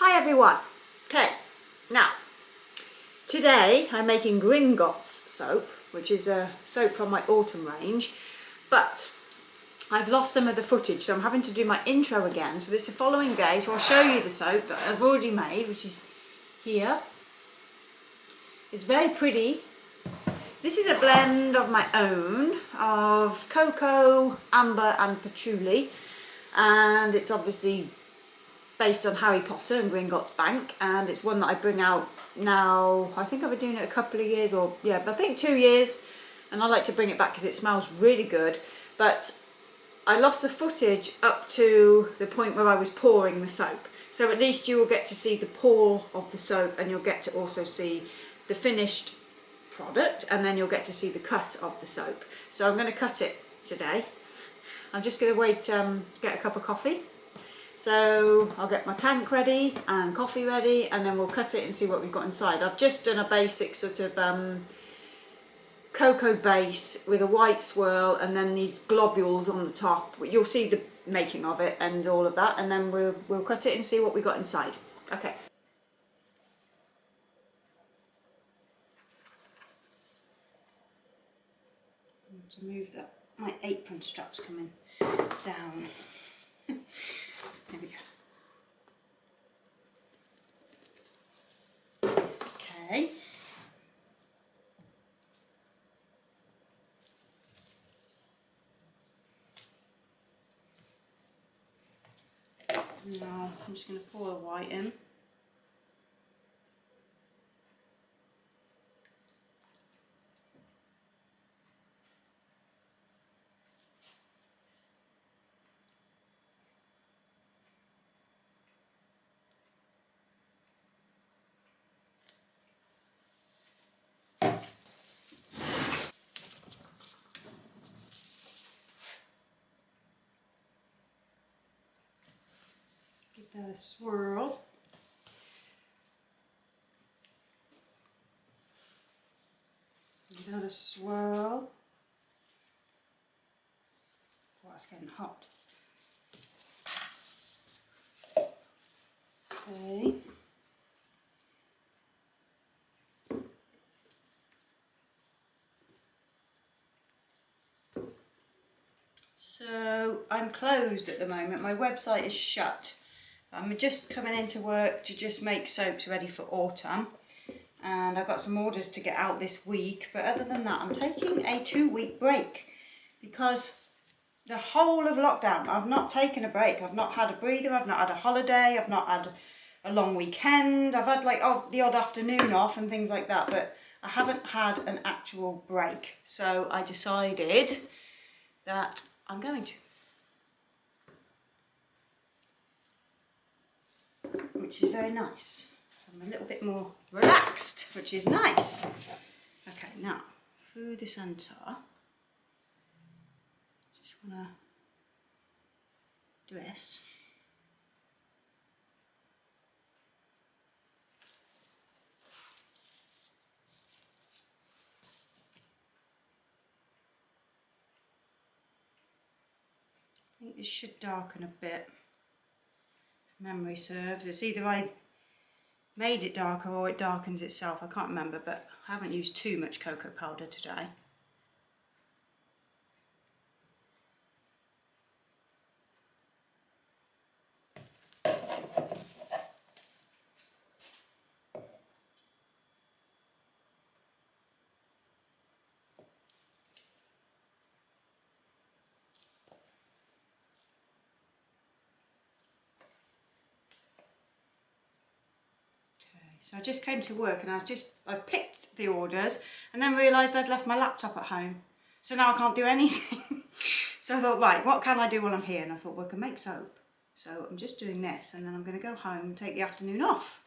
Hi everyone. Okay, now today I'm making GRINGOTTS soap, which is a soap from my autumn range, but I've lost some of the footage, so I'm having to do my intro again. So this is the following day, so I'll show you the soap that I've already made, which is here. It's very pretty. This is a blend of my own of cocoa, amber and patchouli, and it's obviously based on Harry Potter and Gringotts Bank, and it's one that I bring out now. I think I've been doing it a couple of years, or yeah, but I think 2 years, and I like to bring it back because it smells really good. But I lost the footage up to the point where I was pouring the soap, so at least you will get to see the pour of the soap, and you'll get to also see the finished product, and then you'll get to see the cut of the soap. So I'm going to cut it today. I'm just going to wait, get a cup of coffee. So I'll get my tank ready and coffee ready, and then we'll cut it and see what we've got inside. I've just done a basic sort of cocoa base with a white swirl and then these globules on the top. You'll see the making of it and all of that, and then we'll cut it and see what we got inside. Okay. To move that, my apron strap's coming down. There we go. Okay. Now I'm just going to pour the white in. Give that a swirl. Give that a swirl. Oh, it's getting hot. Okay. So I'm closed at the moment. My website is shut. I'm just coming into work to just make soaps ready for autumn, and I've got some orders to get out this week, but other than that I'm taking a 2-week break because the whole of lockdown I've not taken a break. I've not had a breather, I've not had a holiday, I've not had a long weekend. I've had like the odd afternoon off and things like that, but I haven't had an actual break. So I decided that I'm going to, which is very nice. So I'm a little bit more relaxed, which is nice. Okay, now through the centre, just want to do this. I think this should darken a bit, if memory serves. It's either I made it darker or it darkens itself, I can't remember, but I haven't used too much cocoa powder today. So I just came to work and I picked the orders and then realised I'd left my laptop at home. So now I can't do anything. So I thought, right, what can I do while I'm here? And I thought, well, I can make soap. So I'm just doing this, and then I'm going to go home and take the afternoon off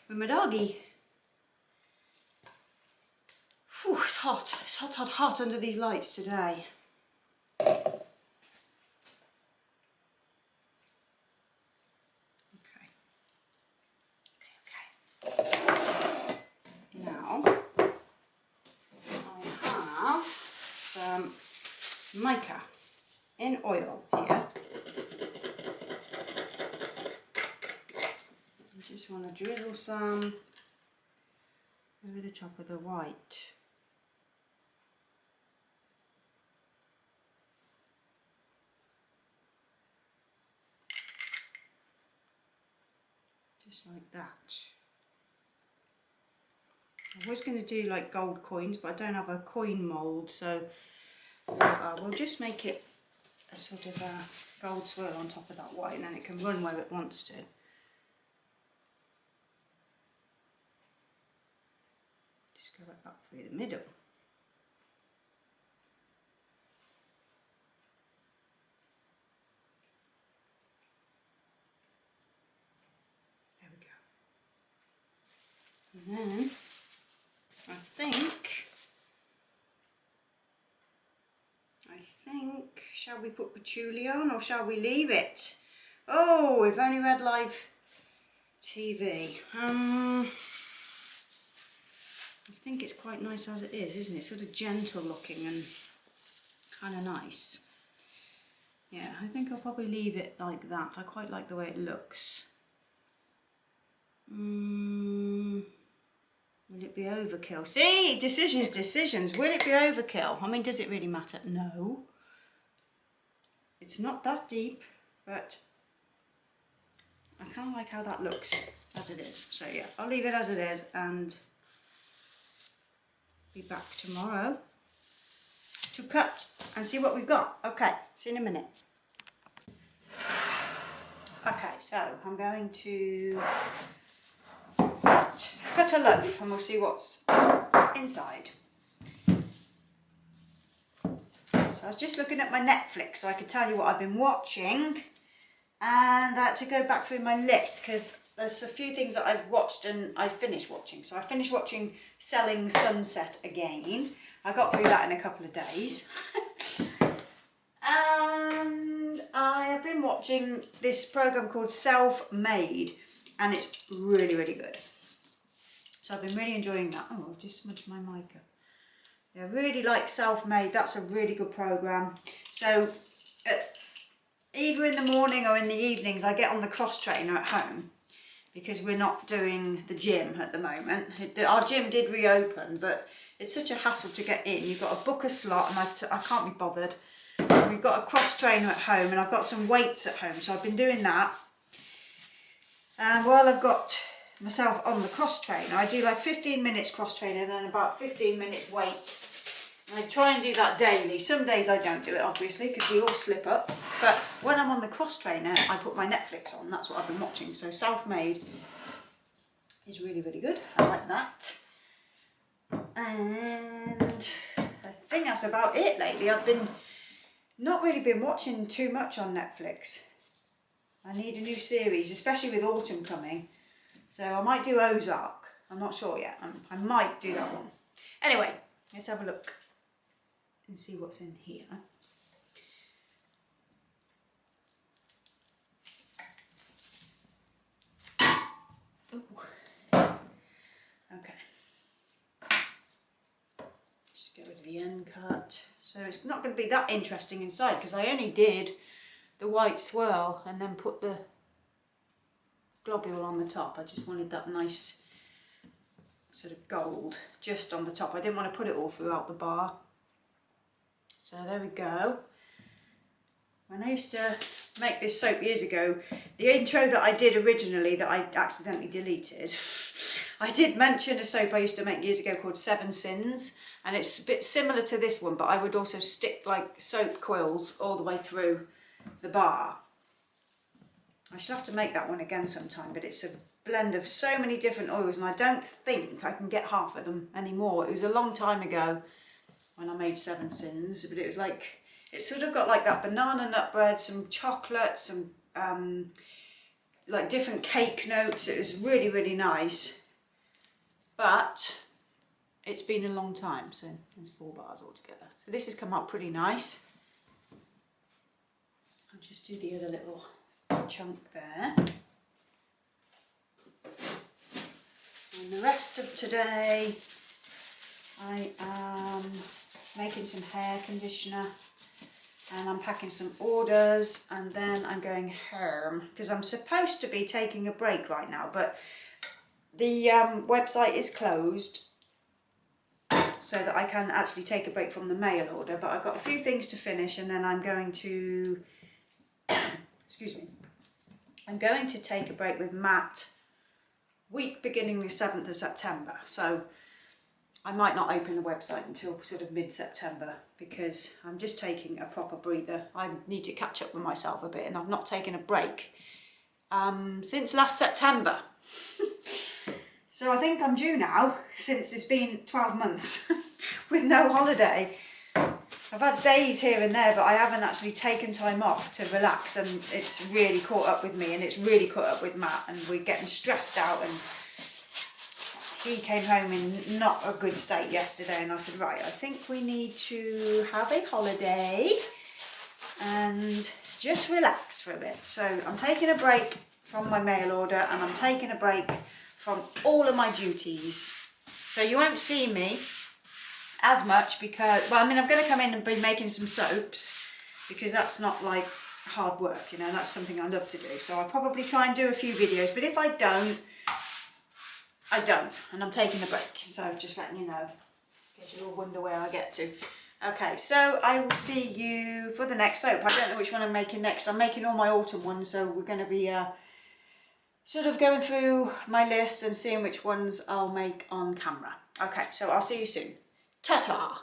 with my doggy. Whew, it's hot. It's hot, hot, hot under these lights today. Mica in oil here. I'm Just want to drizzle some over the top of the white. Just like that. I was going to do like gold coins, but I don't have a coin mould, so we'll just make it a sort of a gold swirl on top of that white, and then it can run where it wants to. Just go right up through the middle. There we go. And then I think, shall we put patchouli on or shall we leave it? Oh, if only we had live TV. I think it's quite nice as it is, isn't it? Sort of gentle looking and kind of nice. Yeah, I think I'll probably leave it like that. I quite like the way it looks. Will it be overkill? See, decisions. Will it be overkill? I mean, does it really matter? No. It's not that deep, but I kind of like how that looks as it is. So yeah, I'll leave it as it is and be back tomorrow to cut and see what we've got. Okay, see you in a minute. Okay, so I'm going to cut a loaf and we'll see what's inside. So I was just looking at my Netflix so I could tell you what I've been watching, and I had to go back through my list because there's a few things that I've watched and I finished watching. So I finished watching Selling Sunset again. I got through that in a couple of days. And I have been watching this program called Self-Made, and it's really, really good. So I've been really enjoying that. Oh, I've just smudged my mic up. Yeah, I really like Self-Made. That's a really good program. So either in the morning or in the evenings, I get on the cross trainer at home because we're not doing the gym at the moment. Our gym did reopen, but it's such a hassle to get in. You've got to book a slot, and I can't be bothered. We've got a cross trainer at home, and I've got some weights at home, so I've been doing that. And while I've got myself on the cross trainer, I do like 15 minutes cross trainer and then about 15 minutes weights. And I try and do that daily. Some days I don't do it, obviously, because we all slip up. But when I'm on the cross trainer, I put my Netflix on. That's what I've been watching. So Self-Made is really, really good. I like that. And I think that's about it lately. I've not really been watching too much on Netflix. I need a new series, especially with autumn coming. So I might do Ozark. I'm not sure yet. I might do that one. Anyway, let's have a look and see what's in here. Ooh. Okay. Just get rid of the end cut. So it's not going to be that interesting inside because I only did the white swirl and then put the globule on the top. I just wanted that nice sort of gold just on the top. I didn't want to put it all throughout the bar. So there we go. When I used to make this soap years ago, the intro that I did originally that I accidentally deleted, I did mention a soap I used to make years ago called 7 Sins, and it's a bit similar to this one, but I would also stick like soap quills all the way through the bar. I should have to make that one again sometime, but it's a blend of so many different oils and I don't think I can get half of them anymore. It was a long time ago when I made 7 Sins, but it was like, it sort of got like that banana nut bread, some chocolate, some like different cake notes. It was really, really nice, but it's been a long time, so there's 4 bars altogether. So this has come out pretty nice. I'll just do the other little chunk there. And the rest of today I am making some hair conditioner and I'm packing some orders, and then I'm going home because I'm supposed to be taking a break right now, but the website is closed so that I can actually take a break from the mail order, but I've got a few things to finish, and then I'm going to excuse me, I'm going to take a break with Matt week beginning the 7th of September, so I might not open the website until sort of mid-September because I'm just taking a proper breather. I need to catch up with myself a bit, and I've not taken a break since last September. So I think I'm due now, since it's been 12 months with no holiday. I've had days here and there, but I haven't actually taken time off to relax, and it's really caught up with me, and it's really caught up with Matt, and we're getting stressed out, and he came home in not a good state yesterday, and I said, right, I think we need to have a holiday and just relax for a bit. So I'm taking a break from my mail order, and I'm taking a break from all of my duties. So you won't see me as much because, well, I mean, I'm going to come in and be making some soaps because that's not like hard work, you know, that's something I love to do. So I'll probably try and do a few videos, but if I don't, and I'm taking a break. So just letting you know, in case you all wonder where I get to. Okay, so I will see you for the next soap. I don't know which one I'm making next. I'm making all my autumn ones, so we're going to be sort of going through my list and seeing which ones I'll make on camera. Okay, so I'll see you soon. Ta-ta!